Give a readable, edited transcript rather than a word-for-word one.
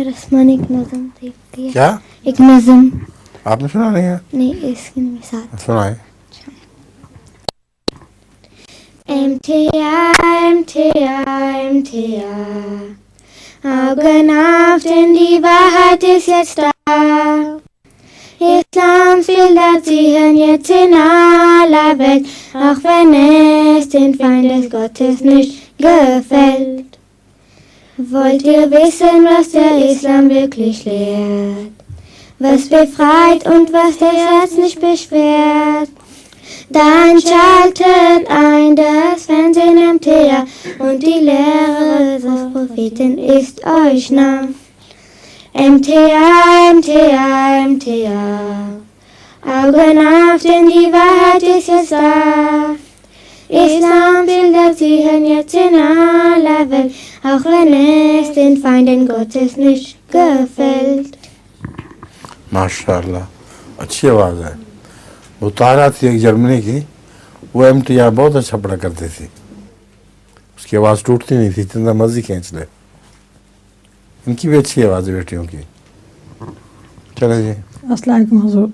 रस्मान एक नज़म देखती है। क्या एक नज़म आपने सुना नहीं है? नहीं, इसके साथ सुनाए। MTR. Augen auf, denn die Wahrheit ist jetzt da. Islams Bilder ziehen jetzt in aller Welt, auch wenn es den Feind des Gottes nicht gefällt. Wollt ihr wissen, was der Islam wirklich lehrt? Was befreit und was das Herz nicht beschwert? Dann schaltet ein das Fernsehen MTR und die Lehre des Propheten ist euch nah. MTR, MTR, MTR. Augen auf, denn die Wahrheit ist jetzt da. Islambilder ziehen jetzt in aller Welt, auch wenn es den Feinden Gottes nicht gefällt. माशाल्लाह, अच्छी आवाज़ है। वो तारा थी एक जर्मनी की, वो MTR बहुत अच्छा पढ़ा करती थी, उसकी आवाज़ टूटती नहीं थी, जितना मर्जी खींच ले। इनकी भी अच्छी आवाज़ है बेटियों की। चले जी। अस्सलाम वालेकुम हुजूर।